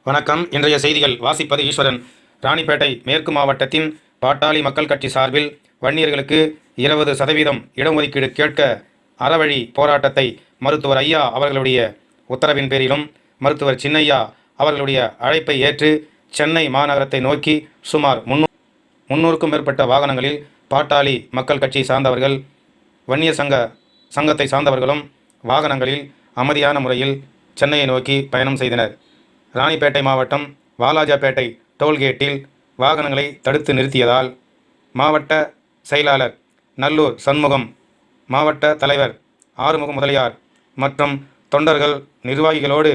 வணக்கம். இன்றைய செய்திகள் வாசிப்பது ஈஸ்வரன். ராணிப்பேட்டை மேற்கு மாவட்டத்தின் பாட்டாளி மக்கள் கட்சி சார்பில் வன்னியர்களுக்கு 20% இடஒதுக்கீடு கேட்க அறவழி போராட்டத்தை மருத்துவர் ஐயா அவர்களுடைய உத்தரவின் பேரிலும் மருத்துவர் சின்னையா அவர்களுடைய அழைப்பை ஏற்று சென்னை மாநகரத்தை நோக்கி சுமார் 300க்கும் மேற்பட்ட வாகனங்களில் பாட்டாளி மக்கள் கட்சி சார்ந்தவர்கள் வன்னியர் சங்கத்தை சார்ந்தவர்களும் வாகனங்களில் அமைதியான முறையில் சென்னையை நோக்கி பயணம் செய்தனர். ராணிப்பேட்டை மாவட்டம் வாலாஜாபேட்டை டோல்கேட்டில் வாகனங்களை தடுத்து நிறுத்தியதால் மாவட்ட செயலாளர் நல்லூர் சண்முகம், மாவட்ட தலைவர் ஆறுமுகம் முதலியார் மற்றும் தொண்டர்கள் நிர்வாகிகளோடு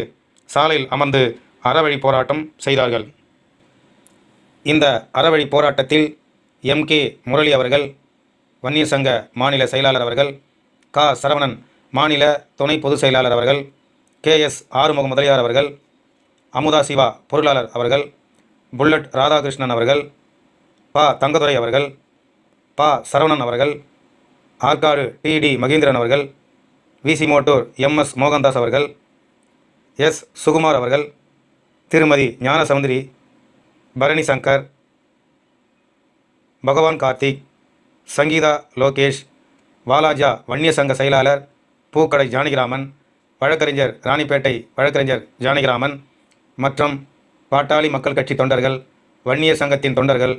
சாலையில் அமர்ந்து அறவழி போராட்டம் செய்தார்கள். இந்த அறவழி போராட்டத்தில் MK முரளி அவர்கள், வன்னியர் சங்க மாநில செயலாளர் அவர்கள், க சரவணன் மாநில துணை பொதுச் செயலாளர் அவர்கள், KS ஆறுமுகம் முதலியார் அவர்கள், அமுதா சிவா பொருளாளர் அவர்கள், புல்லட் ராதாகிருஷ்ணன் அவர்கள், ப தங்கதுரை அவர்கள், ப சரவணன் அவர்கள், ஆற்காடு TD மகேந்திரன் அவர்கள், VC மோட்டூர் MS மோகன்தாஸ் அவர்கள், S சுகுமார் அவர்கள், திருமதி ஞானசமுந்திரி, பரணி சங்கர், பகவான் கார்த்திக், சங்கீதா லோகேஷ், வாலாஜா வன்னிய சங்க செயலாளர் பூக்கடை ஜானகிராமன், வழக்கறிஞர் ராணிப்பேட்டை வழக்கறிஞர் ஜானகிராமன் மற்றும் பாட்டாளி மக்கள் கட்சி தொண்டர்கள், வன்னியர் சங்கத்தின் தொண்டர்கள்,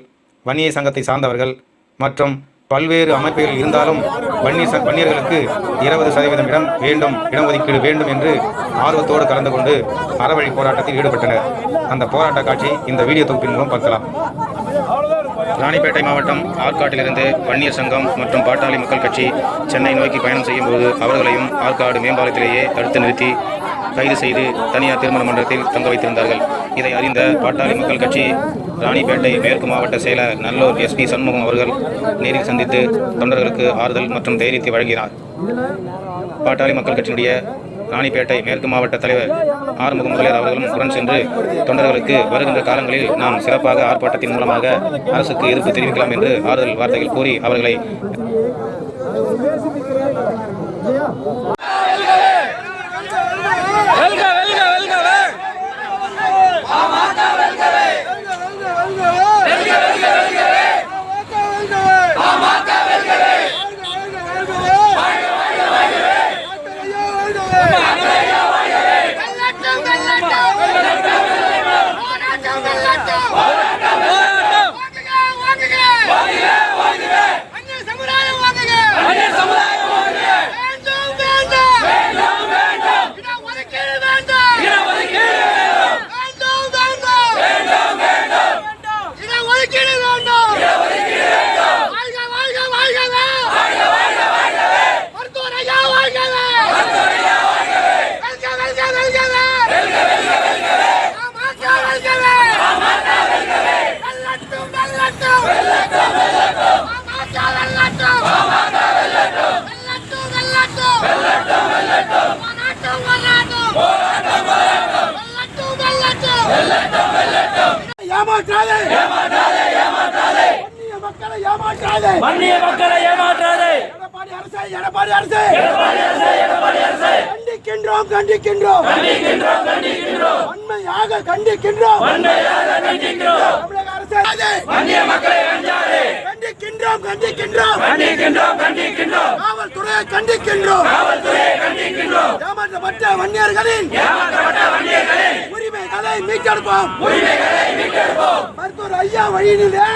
வன்னியர் சங்கத்தை சார்ந்தவர்கள் மற்றும் பல்வேறு அமைப்புகள் இருந்தாலும் வன்னியர்களுக்கு 20% இடம் வேண்டும், இடஒதுக்கீடு வேண்டும் என்று ஆர்வத்தோடு கலந்து கொண்டு அறவழி போராட்டத்தில் ஈடுபட்டனர். அந்த போராட்ட காட்சி இந்த வீடியோ தொகுப்பின் மூலம் பார்க்கலாம். ராணிப்பேட்டை மாவட்டம் ஆற்காட்டிலிருந்து வன்னியர் சங்கம் மற்றும் பாட்டாளி மக்கள் கட்சி சென்னை நோக்கி பயணம் செய்யும் போது அவர்களையும் ஆற்காடு மேம்பாலத்திலேயே தடுத்து நிறுத்தி கைது செய்து தனியார் திருமண மன்றத்தில் தங்க வைத்திருந்தார்கள். இதை அறிந்த பாட்டாளி மக்கள் கட்சி ராணிப்பேட்டை மேற்கு மாவட்ட செயலர் நல்லூர் SP சண்முகம் அவர்கள் நேரில் சந்தித்து தொண்டர்களுக்கு ஆறுதல் மற்றும் தைரியத்தை வழங்கினார். பாட்டாளி மக்கள் கட்சியினுடைய ராணிப்பேட்டை மேற்கு மாவட்ட தலைவர் ஆறுமுகம் முதலியார் அவர்களும் உடன் சென்று தொண்டர்களுக்கு வருகின்ற காலங்களில் நாம் சிறப்பாக ஆர்ப்பாட்டத்தின் மூலமாக அரசுக்கு எதிர்ப்பு தெரிவிக்கலாம் என்று ஆறுதல் வார்த்தைகள் கூறி அவர்களை வன்னிய மக்களை ஏமாற்றாதே. எடப்பாடி அரசே கண்டிக்கின்றோம். உண்மையாக கண்டிக்கின்றோம். தமிழக அரசே வன்னிய மக்களை அஞ்சாதே. கண்டிக்கின்றோம். காவல்துறையை கண்டிக்கின்றோம். ஏமாற்றப்பட்ட வன்னியர்களின் உரிமைகளை மீட்டெடுப்போம். மருத்துவர் ஐயா வழியிலே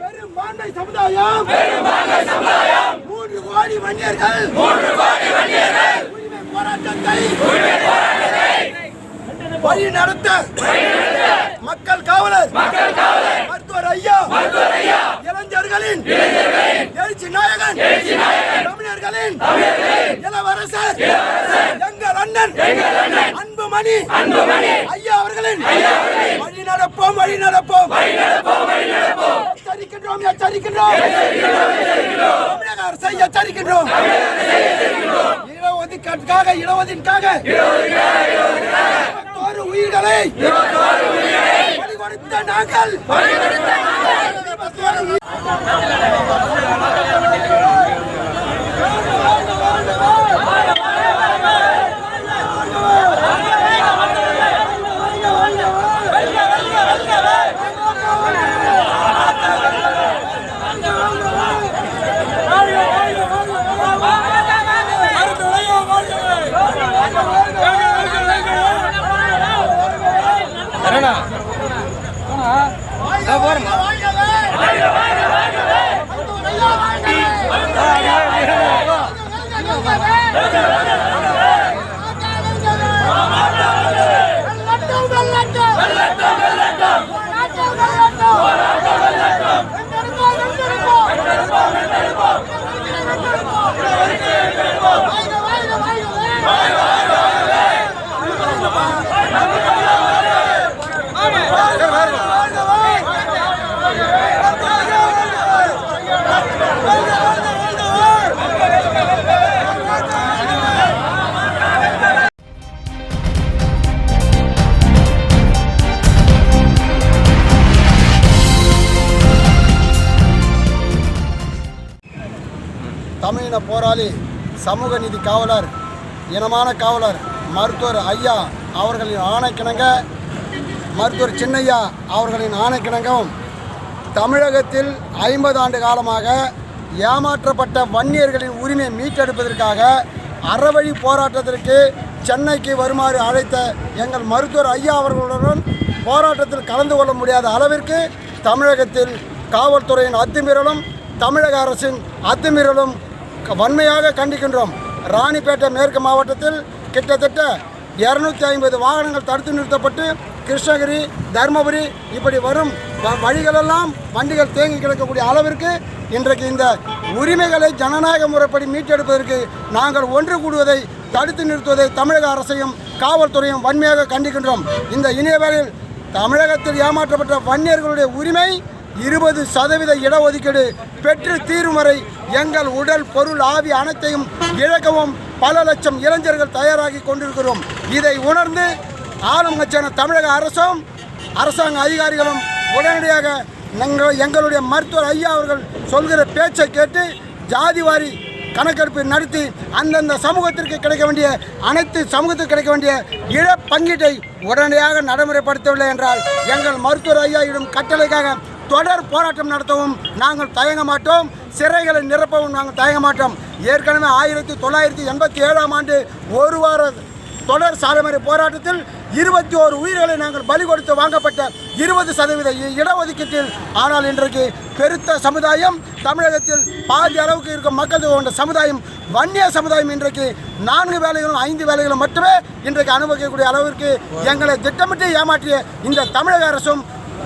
பெரும்பான்மை சமுதாயம் 3 கோடி வன்னியர்கள் உரிமை போராட்டத்தை வழி நடத்த மக்கள் காவலர் மருத்துவர் ஐயா இளைஞர்களின் எழுச்சி நாயகன் தமிழர்களின் இளவரசர் எங்கள் அண்ணன் அன்புமணி ஐயா அவர்களின் வழி நடப்போம். எச்சரிக்கின்றோம். தமிழக அரசை எச்சரிக்கின்றோம். இடஒதுக்கீட்டுக்காக உயிர்களை பலி கொடுத்த நாங்கள் தமிழின போராளி, சமூக நீதி காவலர், இனமான காவலர் மருத்துவர் ஐயா அவர்களின் ஆணைக்கிணங்க, மருத்துவர் சின்னையா அவர்களின் ஆணைக்கிணங்கவும் தமிழகத்தில் 50 ஆண்டு காலமாக ஏமாற்றப்பட்ட வன்னியர்களின் உரிமையை மீட்டெடுப்பதற்காக அறவழி போராட்டத்திற்கு சென்னைக்கு வருமாறு அழைத்த எங்கள் மருத்துவர் ஐயா அவர்களுடன் போராட்டத்தில் கலந்து கொள்ள முடியாத அளவிற்கு தமிழகத்தில் காவல்துறையின் அத்துமீறலும் தமிழக அரசின் அத்துமீறலும் வன்மையாக கண்டிக்கின்றோம். ராணிப்பேட்டை மேற்கு மாவட்டத்தில் கிட்டத்தட்ட 250 வாகனங்கள் தடுத்து நிறுத்தப்பட்டு கிருஷ்ணகிரி, தருமபுரி இப்படி வரும் வழிகளெல்லாம் வண்டிகள் தேங்கி கிடக்கக்கூடிய அளவிற்கு இன்றைக்கு இந்த உரிமைகளை ஜனநாயக முறைப்படி மீட்டெடுப்பதற்கு நாங்கள் ஒன்று கூடுவதை தடுத்து நிறுத்துவதை தமிழக அரசையும் காவல்துறையும் வன்மையாக கண்டிக்கின்றோம். இந்த இணைய வேளையில் தமிழகத்தில் ஏமாற்றப்பட்ட வன்னியர்களுடைய உரிமை 20% இடஒதுக்கீடு பெற்று தீரும் வரை எங்கள் உடல், பொருள், ஆவி அனைத்தையும் இழக்கவும் பல லட்சம் இளைஞர்கள் தயாராகி கொண்டிருக்கிறோம். இதை உணர்ந்து ஆளும் கட்சியான தமிழக அரசும் அரசாங்க அதிகாரிகளும் உடனடியாக எங்களுடைய மருத்துவர் ஐயா அவர்கள் சொல்கிற பேச்சை கேட்டு ஜாதிவாரி கணக்கெடுப்பு நடத்தி அந்தந்த சமூகத்திற்கு கிடைக்க வேண்டிய அனைத்து சமூகத்துக்கு கிடைக்க வேண்டிய இழப்பங்கீட்டை உடனடியாக நடைமுறைப்படுத்தவில்லை என்றால் எங்கள் மருத்துவர் ஐயாவிடம் கட்டளைக்காக தொடர் போராட்டம் நடத்தவும் நாங்கள் தயங்க மாட்டோம். சிறைகளை நிரப்பவும் நாங்கள் தயங்க மாட்டோம். ஏற்கனவே 1987ஆம் ஆண்டு ஒரு வார தொடர் சாலைமறை போராட்டத்தில் 21 உயிர்களை நாங்கள் பலி கொடுத்து வாங்கப்பட்ட 20% இடஒதுக்கீட்டில். ஆனால் இன்றைக்கு பெருத்த சமுதாயம், தமிழகத்தில் பாதி அளவுக்கு இருக்கும் மக்கள் கொண்ட சமுதாயம், வன்னிய சமுதாயம் இன்றைக்கு 4 வேலைகளும் 5 வேலைகளும் மட்டுமே இன்றைக்கு அனுபவிக்கக்கூடிய அளவிற்கு எங்களை திட்டமிட்டு ஏமாற்றிய இந்த தமிழக அரசும்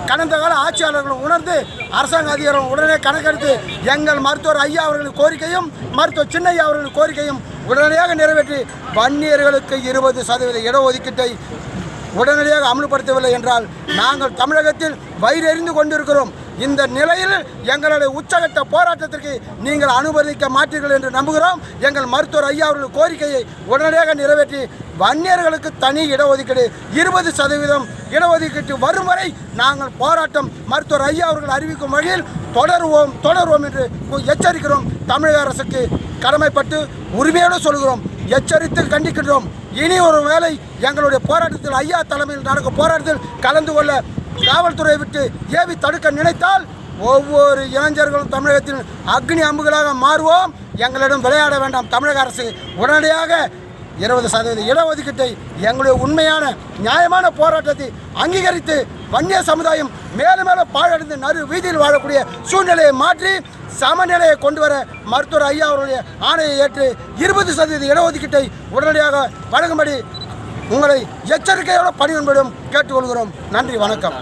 கடந்த கால ஆட்சியாளர்களும் உணர்ந்து அரசாங்க அதிகாரிகள் உடனே கணக்கெடுத்து எங்கள் மருத்துவர் ஐயா அவர்களின் கோரிக்கையும் மருத்துவர் சின்னையா அவர்களின் கோரிக்கையும் உடனடியாக நிறைவேற்றி வன்னியர்களுக்கு 20% இடஒதுக்கீட்டை உடனடியாக அமல்படுத்தவில்லை என்றால் நாங்கள் தமிழகத்தில் வயிறெறிந்து கொண்டிருக்கிறோம். இந்த நிலையில் எங்களுடைய உச்சகட்ட போராட்டத்திற்கு நீங்கள் அனுமதிக்க மாட்டீர்கள் என்று நம்புகிறோம். எங்கள் மருத்துவர் ஐயா அவர்கள் கோரிக்கையை உடனடியாக நிறைவேற்றி வன்னியர்களுக்கு தனி இடஒதுக்கீடு 20% இடஒதுக்கீட்டு வரும் வரை நாங்கள் போராட்டம் மருத்துவர் ஐயா அவர்கள் அறிவிக்கும் வகையில் தொடருவோம் என்று எச்சரிக்கிறோம். தமிழக அரசுக்கு கடமைப்பட்டு உரிமையோடு சொல்கிறோம், எச்சரித்து கண்டிக்கின்றோம். இனி ஒரு வேளை எங்களுடைய போராட்டத்தில் ஐயா தலைமையில் நடக்கும் போராட்டத்தில் கலந்து கொள்ள காவல்துறையை விட்டு ஏவி தடுக்க நினைத்தால் ஒவ்வொரு இளைஞர்களும் தமிழகத்தில் அக்னி அம்புகளாக மாறுவோம். எங்களிடம் விளையாட வேண்டாம். தமிழக அரசு உடனடியாக 20% இடஒதுக்கீட்டை எங்களுடைய உண்மையான நியாயமான போராட்டத்தை அங்கீகரித்து வன்னிய சமுதாயம் மேலும் மேலும் பாழடைந்து நடு வீதியில் வாழக்கூடிய சூழ்நிலையை மாற்றி சமநிலையை கொண்டு வர மருத்துவர் ஐயா அவருடைய ஆணையை ஏற்று 20% இடஒதுக்கீட்டை உடனடியாக வழங்கும்படி உங்களை எச்சரிக்கையோடு பணியும்படியும் கேட்டுக்கொள்கிறோம். நன்றி, வணக்கம்.